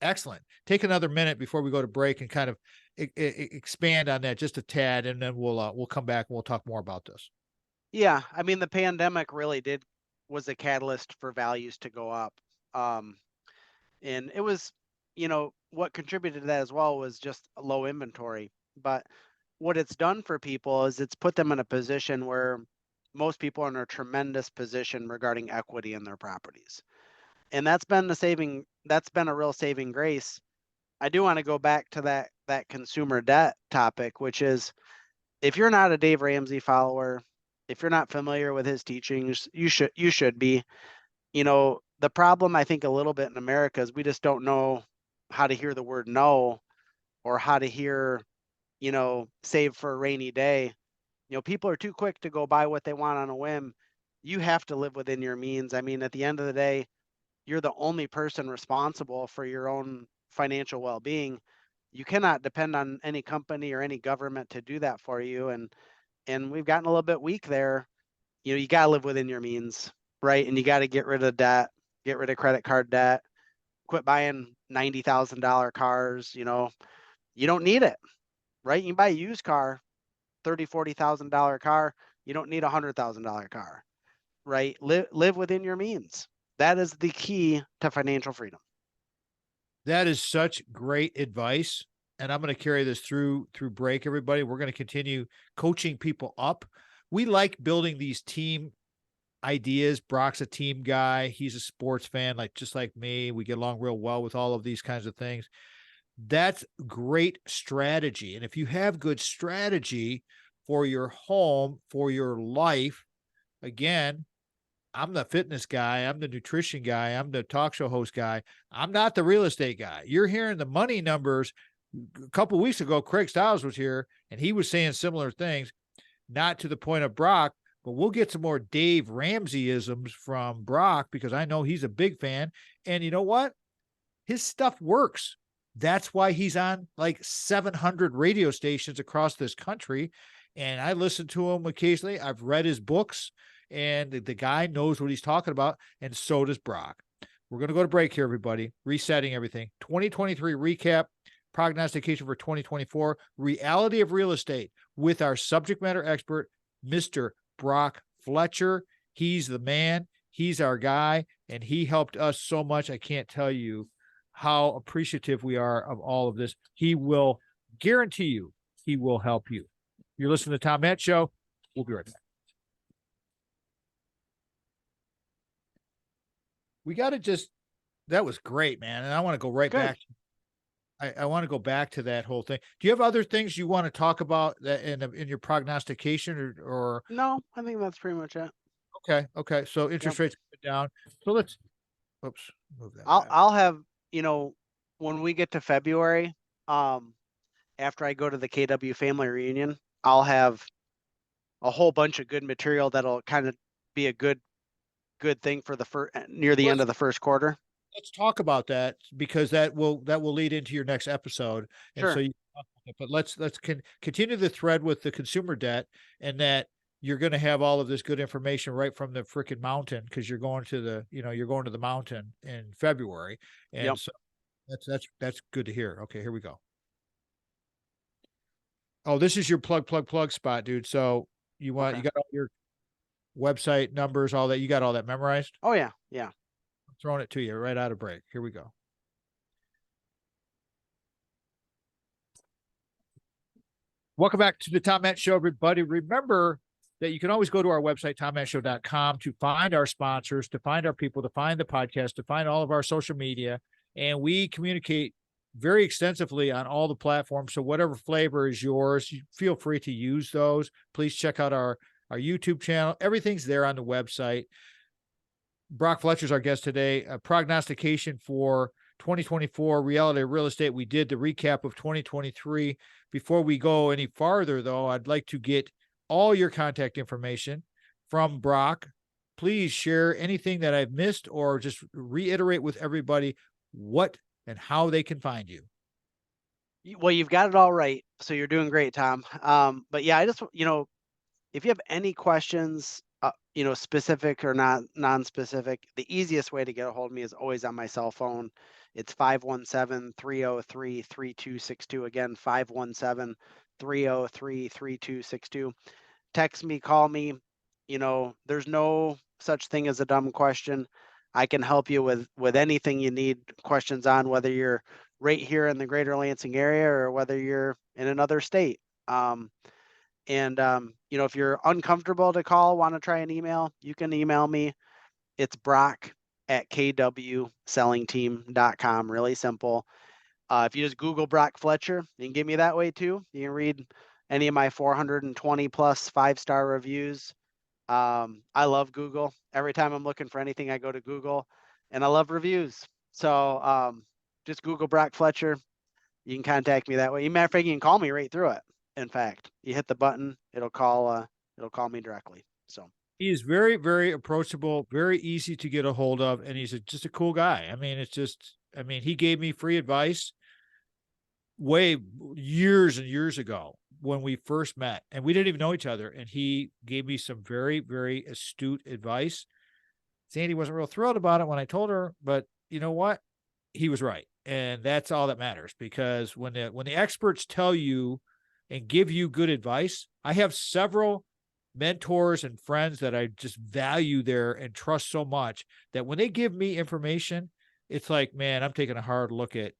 excellent. Take another minute before we go to break and kind of expand on that just a tad, and then we'll come back and we'll talk more about this. Yeah, I mean, the pandemic really was a catalyst for values to go up. And it was, you know, what contributed to that as well was just low inventory. But what it's done for people is it's put them in a position where most people are in a tremendous position regarding equity in their properties. And that's been a real saving grace. I do want to go back to that consumer debt topic, which is, if you're not a Dave Ramsey follower, if you're not familiar with his teachings, you should be. You know, the problem I think a little bit in America is we just don't know how to hear the word no, or how to hear, you know, save for a rainy day. You know, people are too quick to go buy what they want on a whim. You have to live within your means. I mean, at the end of the day, you're the only person responsible for your own financial well-being. You cannot depend on any company or any government to do that for you. And we've gotten a little bit weak there. You know, you got to live within your means, right? And you got to get rid of debt, get rid of credit card debt, quit buying $90,000 cars. You know, you don't need it, right? You can buy a used car, $30,000-$40,000 car. You don't need $100,000 car, right? Live within your means. That is the key to financial freedom. That is such great advice. And I'm going to carry this through break, everybody. We're going to continue coaching people up. We like building these team ideas. Brock's a team guy. He's a sports fan, just like me. We get along real well with all of these kinds of things. That's great strategy. And if you have good strategy, for your home, for your life. Again, I'm the fitness guy. I'm the nutrition guy. I'm the talk show host guy. I'm not the real estate guy. You're hearing the money numbers. A couple of weeks ago, Craig Stiles was here and he was saying similar things, not to the point of Brock, but we'll get some more Dave Ramsey isms from Brock because I know he's a big fan. And you know what? His stuff works. That's why he's on like 700 radio stations across this country. And I listen to him occasionally. I've read his books, and the guy knows what he's talking about. And so does Brock. We're going to go to break here, everybody. Resetting everything. 2023 recap, prognostication for 2024, reality of real estate with our subject matter expert, Mr. Brock Fletcher. He's the man. He's our guy. And he helped us so much. I can't tell you how appreciative we are of all of this. He will guarantee you, he will help you. You're listening to the Tom Matt Show. We'll be right back. We got to just, that was great, man. And I want to go right back. I want to go back to that whole thing. Do you have other things you want to talk about that in your prognostication or? No, I think that's pretty much it. Okay. Okay. So interest rates down. So let's, oops, move that. I'll have, when we get to February, after I go to the KW family reunion, I'll have a whole bunch of good material that'll kind of be a good thing for the near the end of the first quarter. Let's talk about that because that will lead into your next episode. And sure. So but let's continue the thread with the consumer debt, and that you're going to have all of this good information right from the freaking mountain because you're going to the mountain in February. And so that's good to hear. Okay, here we go. Oh, this is your plug spot, dude. So you got all your website numbers, all that. You got all that memorized? Oh yeah. Yeah. I'm throwing it to you right out of break. Here we go. Welcome back to the Tom Matt Show, everybody. Remember that you can always go to our website, tommattshow.com, to find our sponsors, to find our people, to find the podcast, to find all of our social media. And we communicate very extensively on all the platforms. So whatever flavor is yours, you feel free to use those. Please check out our YouTube channel. Everything's there on the website. Brock Fletcher's our guest today. A prognostication for 2024 reality of real estate. We did the recap of 2023. Before we go any farther, though, I'd like to get all your contact information from Brock. Please share anything that I've missed or just reiterate with everybody what and how they can find you. Well, you've got it all right. So you're doing great, Tom. But yeah, I just, if you have any questions, specific or not non-specific, the easiest way to get a hold of me is always on my cell phone. It's 517-303-3262. Again, 517-303-3262. Text me, call me. There's no such thing as a dumb question. I can help you with anything you need questions on, whether you're right here in the greater Lansing area or whether you're in another state. If you're uncomfortable to call, want to try an email, you can email me. It's brock@kwsellingteam.com. Really simple. If you just Google Brock Fletcher, you can get me that way too. You can read any of my 420 plus 5-star reviews. I love Google. Every time I'm looking for anything, I go to Google, and I love reviews. So just Google Brock Fletcher. You can contact me that way. Matter of fact, you can call me right through it. In fact, you hit the button, it'll call me directly. So he is very, very approachable, very easy to get a hold of, and he's just a cool guy. I mean, he gave me free advice way years and years ago when we first met, and we didn't even know each other, and he gave me some very, very astute advice. Sandy wasn't real thrilled about it when I told her, but you know what? He was right, and that's all that matters, because when the experts tell you and give you good advice, I have several mentors and friends that I just value there and trust so much that when they give me information, it's like, man, I'm taking a hard look at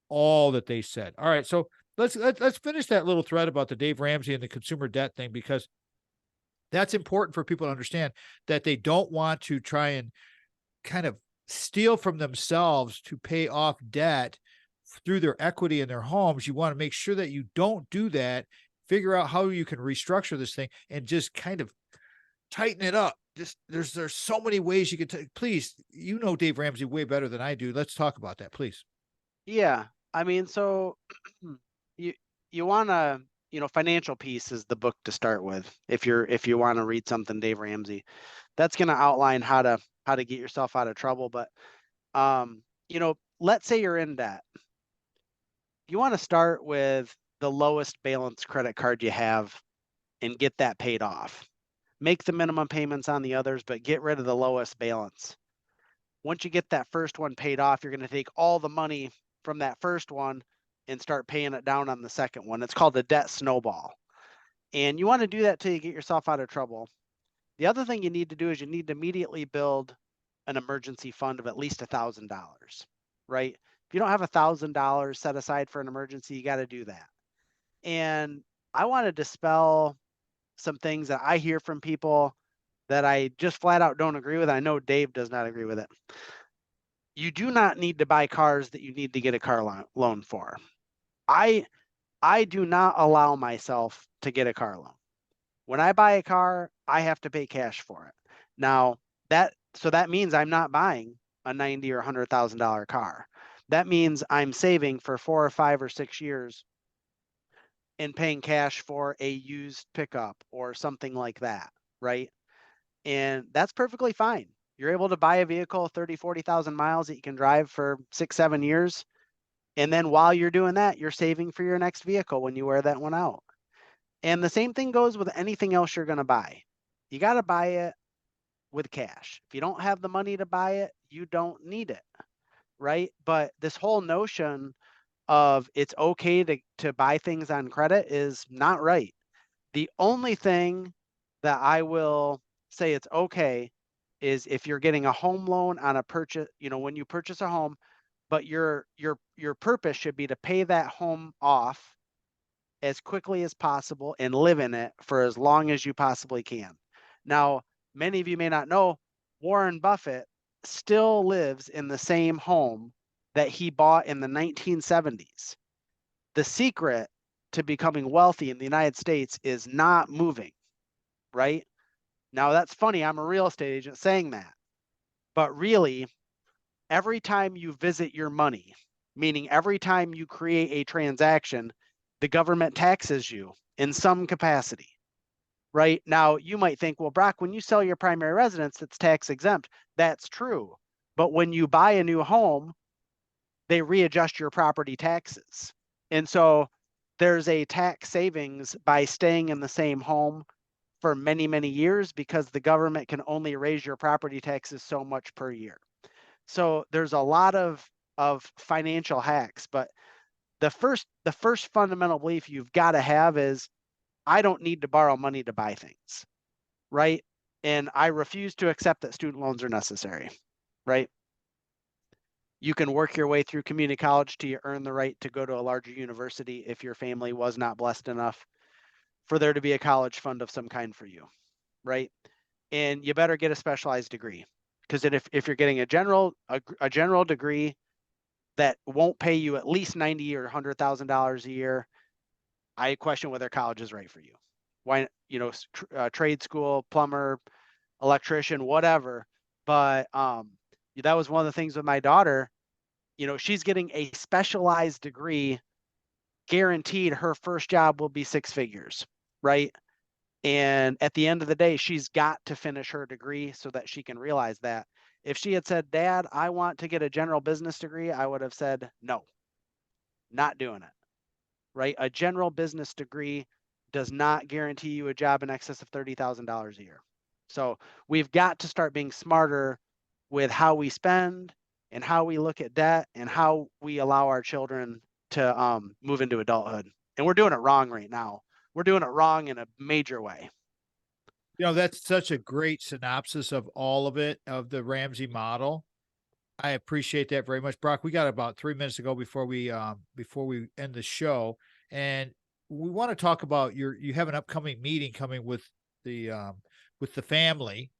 all that they said. All right. So let's finish that little thread about the Dave Ramsey and the consumer debt thing, because that's important for people to understand that they don't want to try and kind of steal from themselves to pay off debt through their equity in their homes. You want to make sure that you don't do that. figure out how you can restructure this thing and just kind of tighten it up. Just there's so many ways you could please, Dave Ramsey way better than I do. Let's talk about that, please. Yeah. I mean, so you you want to, Financial Peace is the book to start with. If you want to read something Dave Ramsey, that's going to outline how to get yourself out of trouble. But let's say you're in debt. You want to start with the lowest balance credit card you have and get that paid off. Make the minimum payments on the others, but get rid of the lowest balance. Once you get that first one paid off, you're going to take all the money from that first one and start paying it down on the second one. It's called a debt snowball. And you want to do that till you get yourself out of trouble. The other thing you need to do is you need to immediately build an emergency fund of at least $1,000, right? If you don't have $1,000 set aside for an emergency, you got to do that. And I want to dispel some things that I hear from people that I just flat out don't agree with. I know Dave does not agree with it. You do not need to buy cars that you need to get a car loan for. I do not allow myself to get a car loan. When I buy a car, I have to pay cash for it. Now that means I'm not buying a $90,000 or $100,000 car. That means I'm saving for 4 or 5 or 6 years and paying cash for a used pickup or something like that, right? And that's perfectly fine. You're able to buy a vehicle 30, 40,000 miles that you can drive for 6, 7 years. And then while you're doing that, you're saving for your next vehicle when you wear that one out. And the same thing goes with anything else you're going to buy. You got to buy it with cash. If you don't have the money to buy it, you don't need it, right? But this whole notion of it's okay to buy things on credit is not right. The only thing that I will say it's okay is if you're getting a home loan on a purchase, when you purchase a home, but your purpose should be to pay that home off as quickly as possible and live in it for as long as you possibly can. Now, many of you may not know, Warren Buffett still lives in the same home that he bought in the 1970s. The secret to becoming wealthy in the United States is not moving, right? Now, that's funny. I'm a real estate agent saying that. But really, every time you visit your money, meaning every time you create a transaction, the government taxes you in some capacity, right? Now, you might think, well, Brock, when you sell your primary residence, it's tax exempt. That's true. But when you buy a new home, they readjust your property taxes. And so there's a tax savings by staying in the same home for many, many years because the government can only raise your property taxes so much per year. So there's a lot of financial hacks, but the first fundamental belief you've got to have is I don't need to borrow money to buy things, right? And I refuse to accept that student loans are necessary, right? You can work your way through community college till you earn the right to go to a larger university if your family was not blessed enough for there to be a college fund of some kind for you, right? And you better get a specialized degree because if you're getting a general degree that won't pay you at least $90,000 or $100,000 a year, I question whether college is right for you. Why, trade school, plumber, electrician, whatever. But that was one of the things with my daughter. She's getting a specialized degree, guaranteed her first job will be 6 figures, right? And at the end of the day, she's got to finish her degree so that she can realize that. If she had said, Dad, I want to get a general business degree, I would have said, no, not doing it, right? A general business degree does not guarantee you a job in excess of $30,000 a year. So we've got to start being smarter with how we spend and how we look at debt and how we allow our children to move into adulthood. And we're doing it wrong right now. We're doing it wrong in a major way. That's such a great synopsis of all of it, of the Ramsey model. I appreciate that very much. Brock, we got about 3 minutes to go before we end the show. And we want to talk about you have an upcoming meeting coming with the family,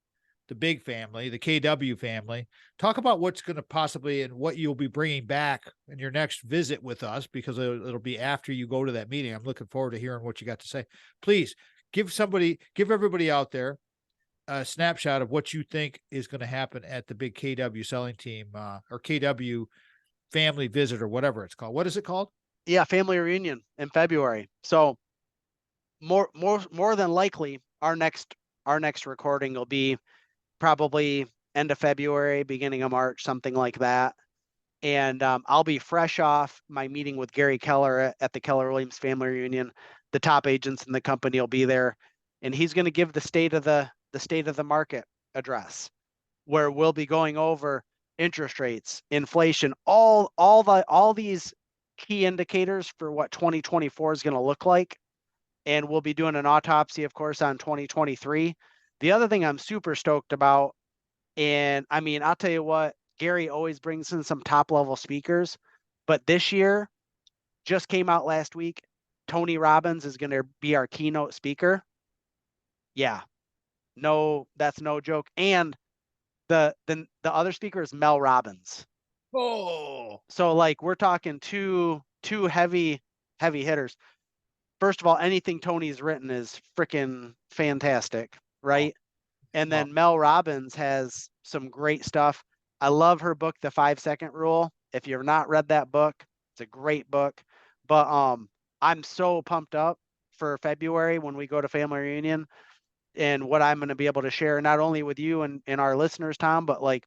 the big family, the KW family. Talk about what's going to possibly and what you'll be bringing back in your next visit with us, because it'll be after you go to that meeting. I'm looking forward to hearing what you got to say. Please give everybody out there a snapshot of what you think is going to happen at the big KW selling team or KW family visit or whatever it's called. What is it called? Yeah, family reunion in February. So more than likely, our next recording will be probably end of February, beginning of March, something like that. And I'll be fresh off my meeting with Gary Keller at the Keller Williams family reunion. The top agents in the company will be there, and he's going to give the state of the market address, where we'll be going over interest rates, inflation, all these key indicators for what 2024 is going to look like. And we'll be doing an autopsy, of course, on 2023. The other thing I'm super stoked about, and I mean, I'll tell you what, Gary always brings in some top level speakers, but this year just came out last week. Tony Robbins is going to be our keynote speaker. Yeah, no, that's no joke. And the other speaker is Mel Robbins. Oh, So like we're talking two heavy hitters. First of all, anything Tony's written is freaking fantastic, right? And then Mel Robbins has some great stuff. I love her book, The 5-Second Rule. If you've not read that book, it's a great book. But I'm so pumped up for February when we go to family reunion and what I'm going to be able to share, not only with you and our listeners, Tom, but like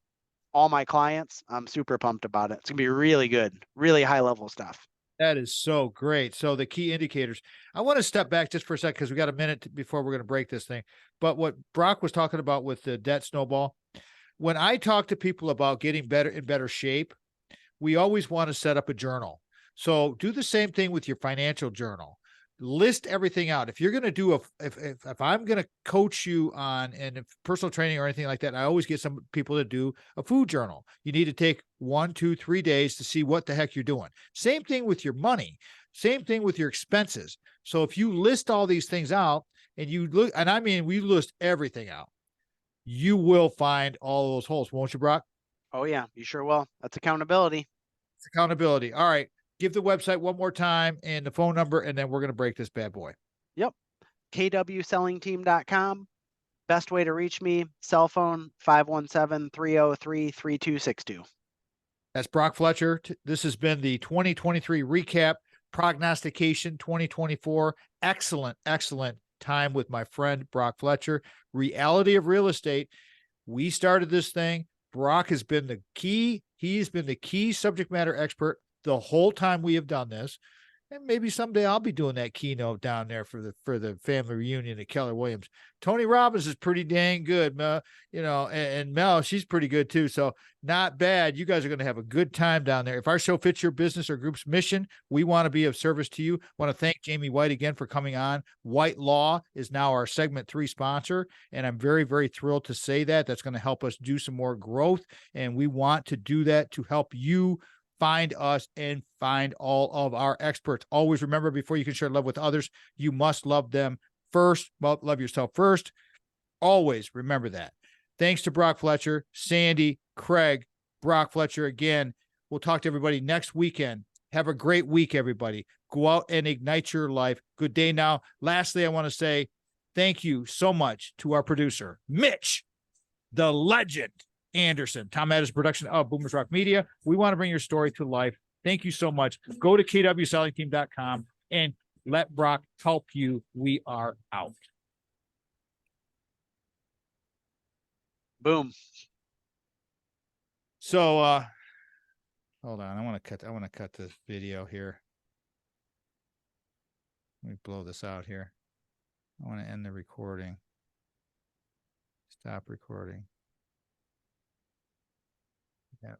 all my clients. I'm super pumped about it. It's going to be really good, really high level stuff. that is so great. So the key indicators, I want to step back just for a second because we got a minute before we're going to break this thing. But what Brock was talking about with the debt snowball, when I talk to people about getting in better shape, we always want to set up a journal. So do the same thing with your financial journal. List everything out. If you're going to do if I'm going to coach you on and if personal training or anything like that, I always get some people to do a food journal. You need to take 1, 2, 3 days to see what the heck you're doing. Same thing with your money. Same thing with your expenses. So if you list all these things out and you look, and I mean, we list everything out, you will find all those holes, won't you, Brock? Oh yeah, you sure will. That's accountability. It's accountability. All right. Give the website one more time and the phone number, and then we're going to break this bad boy. Yep. kwsellingteam.com. Best way to reach me, cell phone 517-303-3262. That's Brock Fletcher. This has been the 2023 recap, prognostication 2024. Excellent, excellent time with my friend Brock Fletcher. Reality of real estate. We started this thing. Brock has been the key. He's been the key subject matter expert the whole time we have done this. And maybe someday I'll be doing that keynote down there for the family reunion at Keller Williams. Tony Robbins is pretty dang good, and Mel, she's pretty good too. So not bad. You guys are going to have a good time down there. If our show fits your business or group's mission, we want to be of service to you. Want to thank Jamie White again for coming on. White Law is now our segment 3 sponsor, and I'm very, very thrilled to say that. That's going to help us do some more growth, and we want to do that to help you find us and find all of our experts. Always remember, before you can share love with others, you must love them first. Well, love yourself first. Always remember that. Thanks to Brock Fletcher, Sandy, Craig, Brock Fletcher again. We'll talk to everybody next weekend. Have a great week, everybody. Go out and ignite your life. Good day now. Lastly, I want to say thank you so much to our producer, Mitch, the legend Anderson. Tom Addis production of Boomers Rock Media. We want to bring your story to life. Thank you so much. Go to kwsellingteam.com and let Brock help you. We are out. Boom. So hold on. I want to cut this video here. Let me blow this out here. I want to end the recording. Stop recording. Yeah.